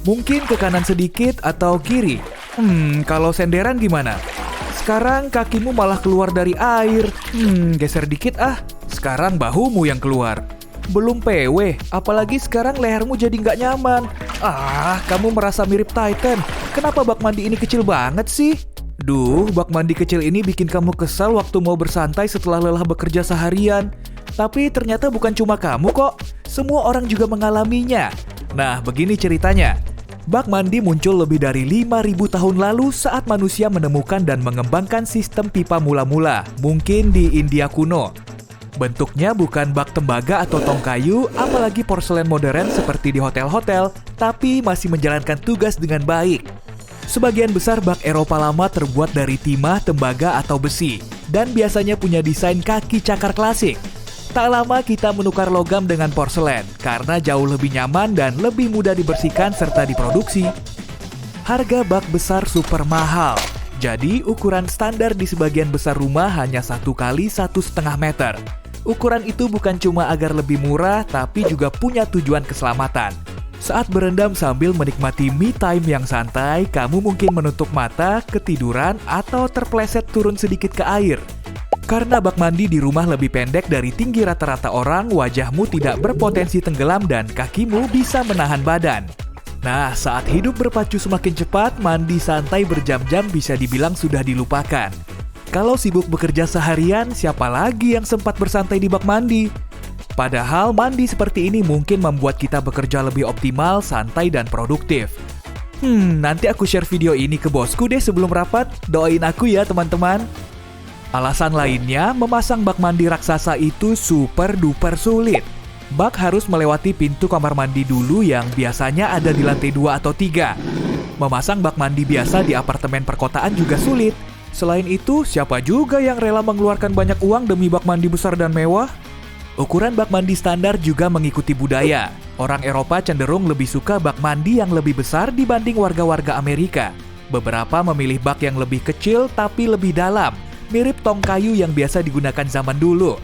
Mungkin ke kanan sedikit atau kiri. Kalau senderan gimana? Sekarang kakimu malah keluar dari air. Geser dikit ah. Sekarang bahumu yang keluar. Belum PW, apalagi sekarang lehermu jadi nggak nyaman. Kamu merasa mirip Titan. Kenapa bak mandi ini kecil banget sih? Duh, bak mandi kecil ini bikin kamu kesal waktu mau bersantai setelah lelah bekerja seharian. Tapi ternyata bukan cuma kamu kok. Semua orang juga mengalaminya. Nah, begini ceritanya. Bak mandi muncul lebih dari 5.000 tahun lalu saat manusia menemukan dan mengembangkan sistem pipa mula-mula, mungkin di India kuno. Bentuknya bukan bak tembaga atau tong kayu, apalagi porselen modern seperti di hotel-hotel, tapi masih menjalankan tugas dengan baik. Sebagian besar bak Eropa lama terbuat dari timah, tembaga, atau besi, dan biasanya punya desain kaki cakar klasik. Tak lama kita menukar logam dengan porselen, karena jauh lebih nyaman dan lebih mudah dibersihkan serta diproduksi. Harga bak besar super mahal, jadi ukuran standar di sebagian besar rumah hanya 1 kali 1,5 meter. Ukuran itu bukan cuma agar lebih murah, tapi juga punya tujuan keselamatan. Saat berendam sambil menikmati me time yang santai, kamu mungkin menutup mata, ketiduran, atau terpleset turun sedikit ke air. Karena bak mandi di rumah lebih pendek dari tinggi rata-rata orang, wajahmu tidak berpotensi tenggelam dan kakimu bisa menahan badan. Nah, saat hidup berpacu semakin cepat, mandi santai berjam-jam bisa dibilang sudah dilupakan. Kalau sibuk bekerja seharian, siapa lagi yang sempat bersantai di bak mandi? Padahal mandi seperti ini mungkin membuat kita bekerja lebih optimal, santai, dan produktif. Nanti aku share video ini ke bosku deh sebelum rapat. Doain aku ya teman-teman. Alasan lainnya, memasang bak mandi raksasa itu super duper sulit. Bak harus melewati pintu kamar mandi dulu yang biasanya ada di lantai 2 atau 3. Memasang bak mandi biasa di apartemen perkotaan juga sulit. Selain itu, siapa juga yang rela mengeluarkan banyak uang demi bak mandi besar dan mewah? Ukuran bak mandi standar juga mengikuti budaya. Orang Eropa cenderung lebih suka bak mandi yang lebih besar dibanding warga-warga Amerika. Beberapa memilih bak yang lebih kecil tapi lebih dalam, mirip tong kayu yang biasa digunakan zaman dulu.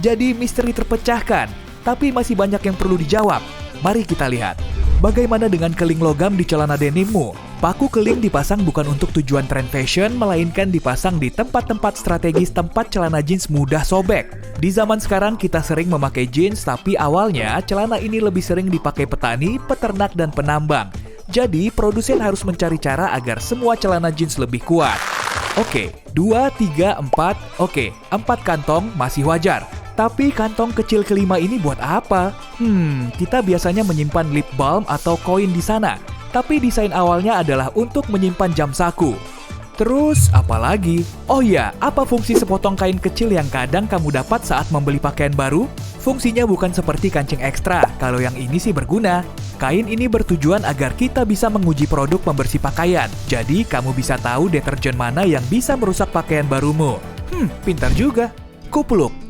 Jadi misteri terpecahkan, tapi masih banyak yang perlu dijawab. Mari kita lihat. Bagaimana dengan keling logam di celana denimmu? Paku keling dipasang bukan untuk tujuan tren fashion, melainkan dipasang di tempat-tempat strategis tempat celana jeans mudah sobek. Di zaman sekarang kita sering memakai jeans, tapi awalnya celana ini lebih sering dipakai petani, peternak, dan penambang. Jadi produsen harus mencari cara agar semua celana jeans lebih kuat. Oke, 2, 3, 4, 4 kantong masih wajar. Tapi kantong kecil kelima ini buat apa? Kita biasanya menyimpan lip balm atau koin di sana. Tapi desain awalnya adalah untuk menyimpan jam saku. Terus, apa lagi? Oh iya, apa fungsi sepotong kain kecil yang kadang kamu dapat saat membeli pakaian baru? Fungsinya bukan seperti kancing ekstra, kalau yang ini sih berguna. Kain ini bertujuan agar kita bisa menguji produk pembersih pakaian. Jadi, kamu bisa tahu deterjen mana yang bisa merusak pakaian barumu. Pintar juga. Kupluk.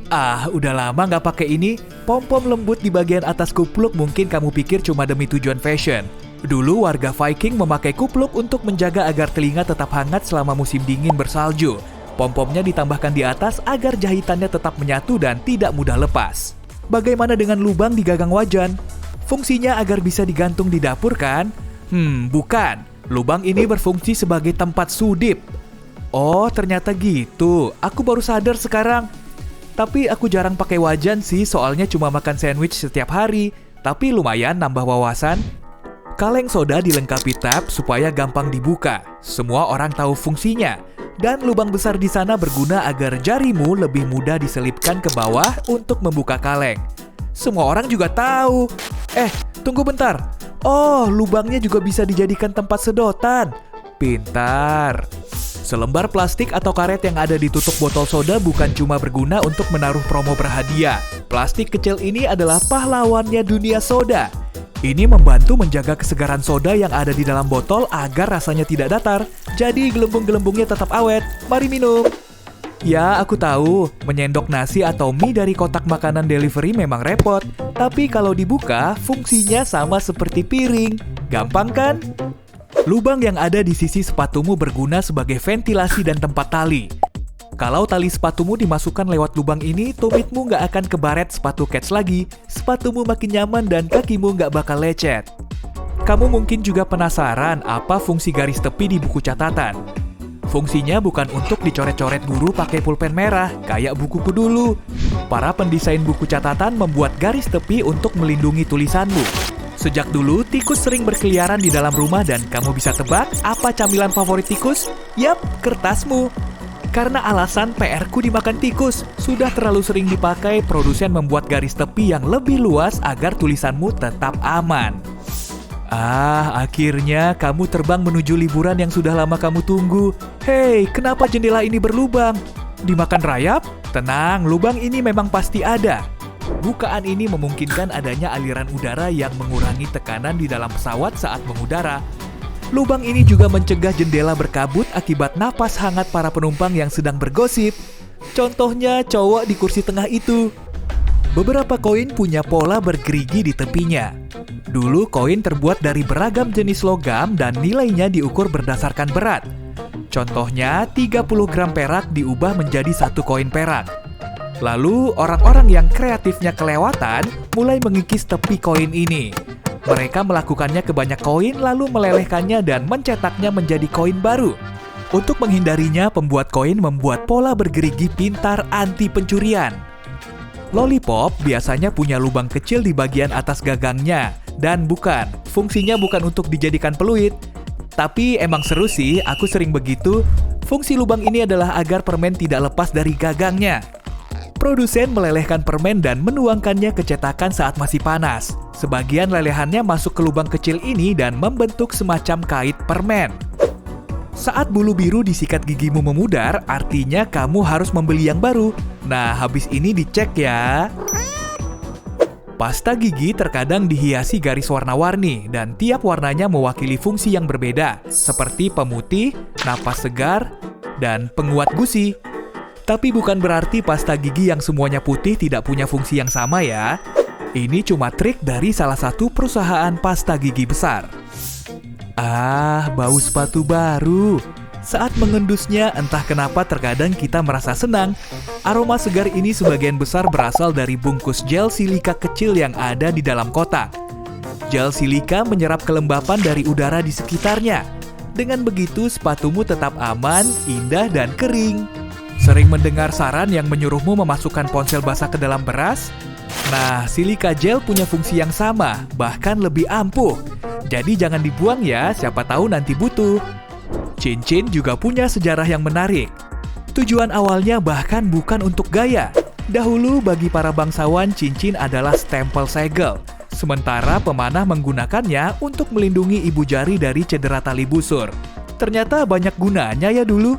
Udah lama nggak pakai ini. Pom-pom lembut di bagian atas kupluk mungkin kamu pikir cuma demi tujuan fashion. Dulu warga Viking memakai kupluk untuk menjaga agar telinga tetap hangat selama musim dingin bersalju. Pom-pomnya ditambahkan di atas agar jahitannya tetap menyatu dan tidak mudah lepas. Bagaimana dengan lubang di gagang wajan? Fungsinya agar bisa digantung di dapur kan? Bukan. Lubang ini berfungsi sebagai tempat sudip. Oh, ternyata gitu. Aku baru sadar sekarang. Tapi aku jarang pakai wajan sih, soalnya cuma makan sandwich setiap hari. Tapi lumayan nambah wawasan. Kaleng soda dilengkapi tab supaya gampang dibuka. Semua orang tahu fungsinya. Dan lubang besar di sana berguna agar jarimu lebih mudah diselipkan ke bawah untuk membuka kaleng. Semua orang juga tahu. Tunggu bentar. Oh, lubangnya juga bisa dijadikan tempat sedotan. Pintar. Selembar plastik atau karet yang ada di tutup botol soda bukan cuma berguna untuk menaruh promo berhadiah. Plastik kecil ini adalah pahlawannya dunia soda. Ini membantu menjaga kesegaran soda yang ada di dalam botol agar rasanya tidak datar. Jadi gelembung-gelembungnya tetap awet. Mari minum. Ya, aku tahu, menyendok nasi atau mie dari kotak makanan delivery memang repot. Tapi kalau dibuka, fungsinya sama seperti piring. Gampang kan? Lubang yang ada di sisi sepatumu berguna sebagai ventilasi dan tempat tali. Kalau tali sepatumu dimasukkan lewat lubang ini, tumitmu nggak akan kebaret sepatu kets lagi. Sepatumu makin nyaman dan kakimu nggak bakal lecet. Kamu mungkin juga penasaran apa fungsi garis tepi di buku catatan. Fungsinya bukan untuk dicoret-coret guru pakai pulpen merah, kayak bukuku dulu. Para pendesain buku catatan membuat garis tepi untuk melindungi tulisanmu. Sejak dulu, tikus sering berkeliaran di dalam rumah dan kamu bisa tebak apa camilan favorit tikus? Yap, kertasmu. Karena alasan PR-ku dimakan tikus, sudah terlalu sering dipakai, produsen membuat garis tepi yang lebih luas agar tulisanmu tetap aman. Akhirnya kamu terbang menuju liburan yang sudah lama kamu tunggu. Hei, kenapa jendela ini berlubang? Dimakan rayap? Tenang, lubang ini memang pasti ada. Bukaan ini memungkinkan adanya aliran udara yang mengurangi tekanan di dalam pesawat saat mengudara. Lubang ini juga mencegah jendela berkabut akibat napas hangat para penumpang yang sedang bergosip. Contohnya cowok di kursi tengah itu. Beberapa koin punya pola bergerigi di tepinya. Dulu koin terbuat dari beragam jenis logam dan nilainya diukur berdasarkan berat. Contohnya 30 gram perak diubah menjadi 1 koin perak. Lalu orang-orang yang kreatifnya kelewatan mulai mengikis tepi koin ini. Mereka melakukannya ke banyak koin lalu melelehkannya dan mencetaknya menjadi koin baru. Untuk menghindarinya, pembuat koin membuat pola bergerigi pintar anti pencurian. Lollipop biasanya punya lubang kecil di bagian atas gagangnya. Dan fungsinya bukan untuk dijadikan peluit. Tapi emang seru sih, aku sering begitu. Fungsi lubang ini adalah agar permen tidak lepas dari gagangnya. Produsen melelehkan permen dan menuangkannya ke cetakan saat masih panas. Sebagian lelehannya masuk ke lubang kecil ini dan membentuk semacam kait permen. Saat bulu biru di sikat gigimu memudar, artinya kamu harus membeli yang baru. Nah, habis ini dicek ya. Pasta gigi terkadang dihiasi garis warna-warni dan tiap warnanya mewakili fungsi yang berbeda, seperti pemutih, napas segar, dan penguat gusi. Tapi bukan berarti pasta gigi yang semuanya putih tidak punya fungsi yang sama ya. Ini cuma trik dari salah satu perusahaan pasta gigi besar. Bau sepatu baru. Saat mengendusnya, entah kenapa terkadang kita merasa senang. Aroma segar ini sebagian besar berasal dari bungkus gel silika kecil yang ada di dalam kotak. Gel silika menyerap kelembapan dari udara di sekitarnya. Dengan begitu, sepatumu tetap aman, indah, dan kering. Sering mendengar saran yang menyuruhmu memasukkan ponsel basah ke dalam beras? Nah, silika gel punya fungsi yang sama, bahkan lebih ampuh. Jadi jangan dibuang ya, siapa tahu nanti butuh. Cincin juga punya sejarah yang menarik. Tujuan awalnya bahkan bukan untuk gaya. Dahulu bagi para bangsawan, cincin adalah stempel segel. Sementara pemanah menggunakannya untuk melindungi ibu jari dari cedera tali busur. Ternyata banyak gunanya ya dulu.